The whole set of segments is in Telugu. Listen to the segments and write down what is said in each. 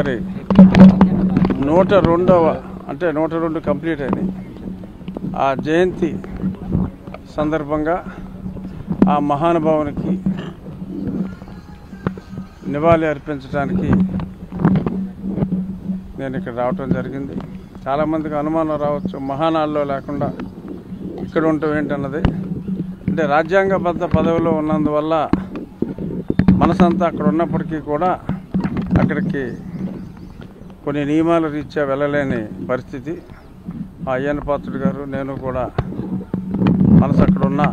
గారి 102వ అంటే 102 కంప్లీట్ అయింది. ఆ జయంతి సందర్భంగా ఆ మహానుభావునికి నివాళి అర్పించడానికి నేను ఇక్కడ రావటం జరిగింది. చాలామందికి అనుమానం రావచ్చు, మహానాడులో లేకుండా ఇక్కడ ఉండటం ఏంటన్నది. అంటే రాజ్యాంగబద్ధ పదవిలో ఉన్నందువల్ల మనసంతా అక్కడ ఉన్నప్పటికీ కూడా అక్కడికి కొన్ని నియమాల రీత్యా వెళ్ళలేని పరిస్థితి. ఆ అయ్యన్న పాత్రుడు గారు నేను కూడా మనసు అక్కడ ఉన్నా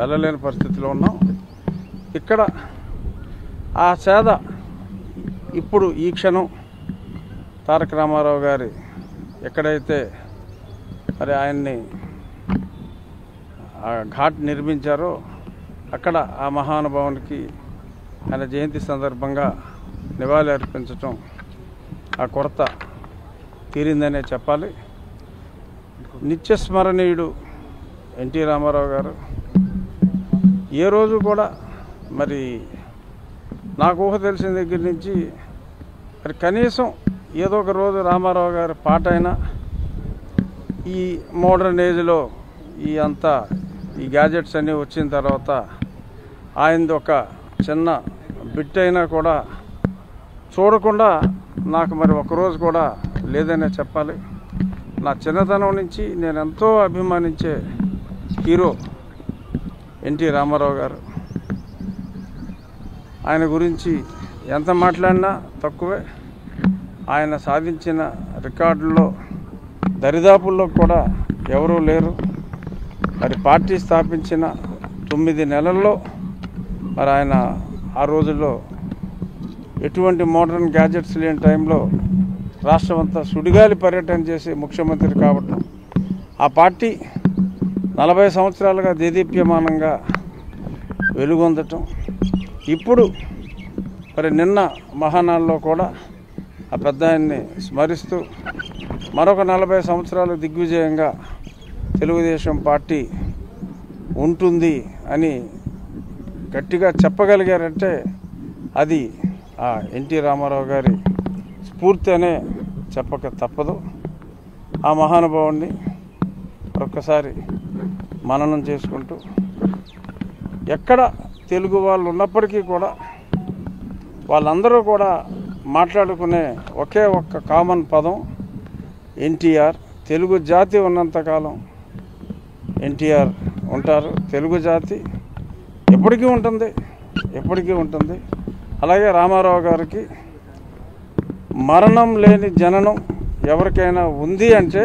వెళ్ళలేని పరిస్థితిలో ఉన్నాం. ఇక్కడ ఆ సేద ఇప్పుడు ఈ క్షణం తారక రామారావు గారి ఎక్కడైతే మరి ఆయన్ని ఆ ఘాట్ నిర్మించారో అక్కడ ఆ మహానుభావునికి ఆయన జయంతి సందర్భంగా నివాళి అర్పించటం ఆ కొరత తీరిందనే చెప్పాలి. నిత్యస్మరణీయుడు ఎన్టీ రామారావు గారు ఏ రోజు కూడా మరి నాకు ఊహ తెలిసిన దగ్గర నుంచి మరి కనీసం ఏదో ఒక రోజు రామారావు గారి పాట అయినా ఈ మోడర్న్ ఏజ్లో ఈ గ్యాజెట్స్ అన్నీ వచ్చిన తర్వాత ఆయనది ఒక చిన్న బిట్ అయినా కూడా చూడకుండా నాకు మరి ఒకరోజు కూడా లేదనే చెప్పాలి. నా చిన్నతనం నుంచి నేను ఎంతో అభిమానించే హీరో ఎన్టీ రామారావు గారు. ఆయన గురించి ఎంత మాట్లాడినా తక్కువే. ఆయన సాధించిన రికార్డుల్లో దరిదాపుల్లో కూడా ఎవరూ లేరు. మరి పార్టీ స్థాపించిన 9 నెలల్లో మరి ఆయన ఆ రోజుల్లో ఎటువంటి మోడర్న్ గ్యాజెట్స్ లేని టైంలో రాష్ట్రమంతా సుడిగాలి పర్యటన చేసి ముఖ్యమంత్రి కావటం, ఆ పార్టీ 40 సంవత్సరాలుగా దేదీప్యమానంగా వెలుగొందటం, ఇప్పుడు మరి నిన్న మహానాడులో కూడా ఆ పెద్ద ఆయన్ని స్మరిస్తూ మరొక 40 సంవత్సరాలు దిగ్విజయంగా తెలుగుదేశం పార్టీ ఉంటుంది అని గట్టిగా చెప్పగలిగారంటే అది ఆ ఎన్టీ రామారావు గారి స్ఫూర్తి అనే చెప్పక తప్పదు. ఆ మహానుభావుడిని ఒక్కసారి మననం చేసుకుంటూ ఎక్కడ తెలుగు వాళ్ళు ఉన్నప్పటికీ కూడా వాళ్ళందరూ కూడా మాట్లాడుకునే ఒకే ఒక్క కామన్ పదం ఎన్టీఆర్. తెలుగు జాతి ఉన్నంతకాలం ఎన్టీఆర్ ఉంటారు. తెలుగు జాతి ఎప్పటికీ ఉంటుంది. అలాగే రామారావు గారికి మరణం లేని జననం ఎవరికైనా ఉంది అంటే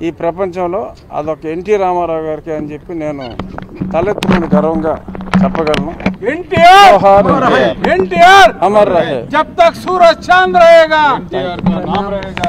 ఈ ప్రపంచంలో అదొక ఎన్టీ రామారావు గారికి అని చెప్పి నేను తలెత్తుకుని గర్వంగా చెప్పగలను. एनटीआर अमर रहे जब तक सूरज चांद रहेगा, एनटीआर का नाम रहेगा।